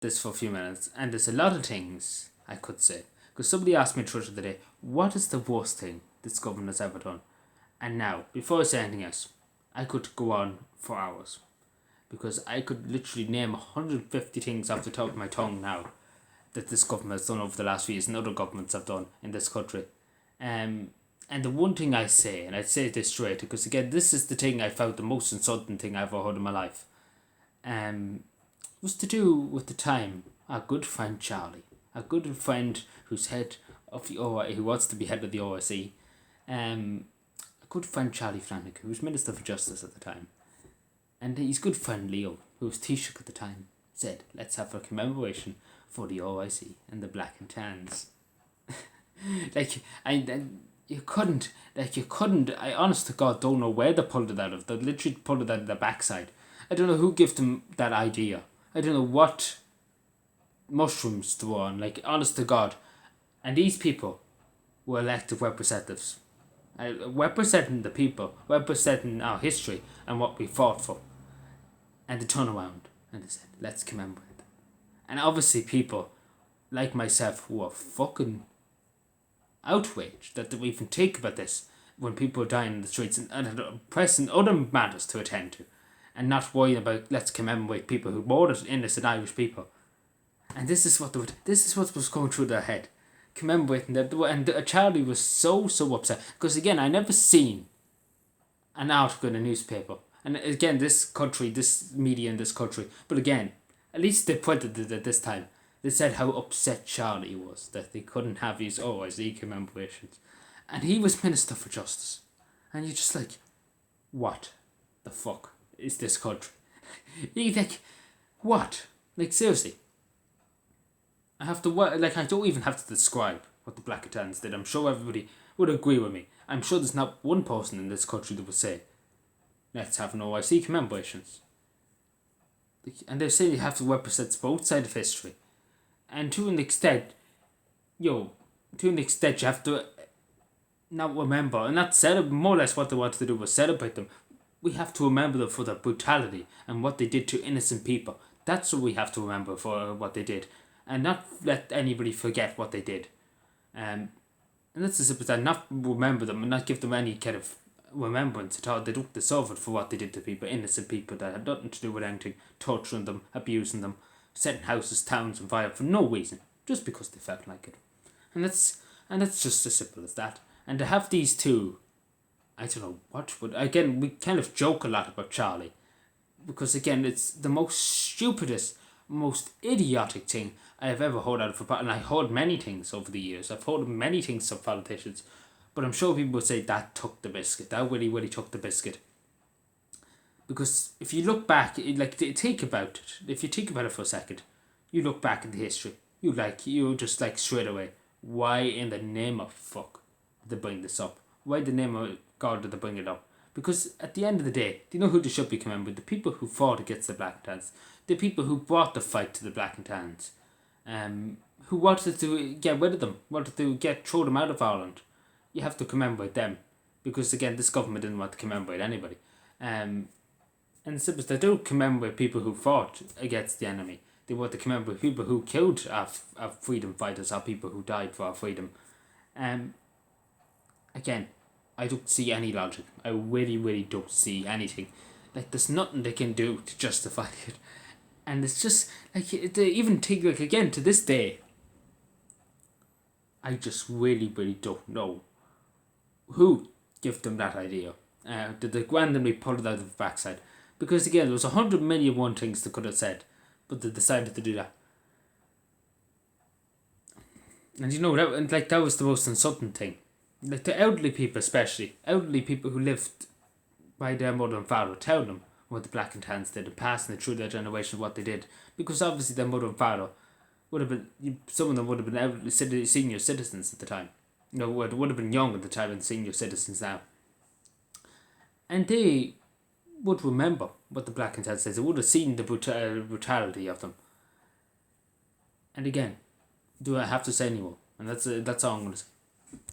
this for a few minutes, and there's a lot of things I could say. Because somebody asked me on Twitter today, what is the worst thing this government has ever done? And now, before I say anything else, I could go on for hours. Because I could literally name 150 things off the top of my tongue now that this government has done over the last few years and other governments have done in this country. And the one thing I say, and I'd say this straight, because again, this is the thing I found the most insulting thing I've ever heard in my life, was to do with the time our good friend Charlie, a good friend who's head of the OIC, who wants to be head of the OIC, a good friend Charlie Flanagan, who was Minister for Justice at the time, and his good friend Leo, who was Taoiseach at the time, said, let's have a commemoration for the OIC and the Black and Tans. You couldn't, I honest to God don't know where they pulled it out of. They literally pulled it out of the backside. I don't know who gave them that idea. I don't know what mushrooms they were on, honest to God. And these people were elected representatives. Representing the people, representing our history and what we fought for. And they turn around and they said, let's commemorate. And obviously people like myself who are fucking outraged that we even think about this when people are dying in the streets and pressing other matters to attend to and not worrying about let's commemorate people who murdered innocent Irish people. And this is what was going through their head, commemorating that. And Charlie was so upset because again I never seen an article in a newspaper, and again this country, this media in this country, but again at least they pointed it at this time. They said how upset Charlie was that they couldn't have his OIC commemorations. And he was Minister for Justice. And you're just like, what the fuck is this country? You think, what? Seriously. I don't even have to describe what the Black and Tans did. I'm sure everybody would agree with me. I'm sure there's not one person in this country that would say, let's have an OIC commemorations. And they say you have to represent both sides of history. And to an extent, you have to not remember, and not celebrate, more or less what they wanted to do was celebrate them. We have to remember them for their brutality and what they did to innocent people. That's what we have to remember for what they did. And not let anybody forget what they did. And that's as simple as that, not remember them and not give them any kind of remembrance at all. They don't deserve it for what they did to people, innocent people that had nothing to do with anything, torturing them, abusing them, setting houses, towns on fire for no reason, just because they felt like it. And that's just as simple as that. And to have these two, I don't know what, but again, we kind of joke a lot about Charlie, because again, it's the most stupidest, most idiotic thing I have ever heard out of a, and I heard many things over the years. I've heard many things from politicians, but I'm sure people would say that took the biscuit. That really took the biscuit. Because if you look back, think about it. If you think about it for a second, you look back in the history. You just straight away. Why in the name of fuck did they bring this up? Why in the name of God did they bring it up? Because at the end of the day, do you know who they should be commemorating? The people who fought against the Black and Tans. The people who brought the fight to the Black and Tans. Who wanted to get rid of them. Wanted to throw them out of Ireland. You have to commemorate them. Because again, this government didn't want to commemorate anybody. And the simple as they don't commemorate people who fought against the enemy. They want to commemorate people who killed our freedom fighters, our people who died for our freedom. Again, I don't see any logic. I really don't see anything. There's nothing they can do to justify it. And it's just, they even think, again, to this day, I just really don't know who gave them that idea. Did they randomly pull it out of the backside? Because again, there was 100 million one things they could have said, but they decided to do that. And that was the most insulting thing. The elderly people especially, elderly people who lived by their mother and father, tell them what the Black and Tans did and passing it through their generation what they did. Because obviously their mother and father would have been, some of them would have been elderly, senior citizens at the time. Would have been young at the time and senior citizens now. And they would remember what the Black and Tans says. They would have seen the brutality of them. And again, do I have to say anymore? And that's all I'm going to say.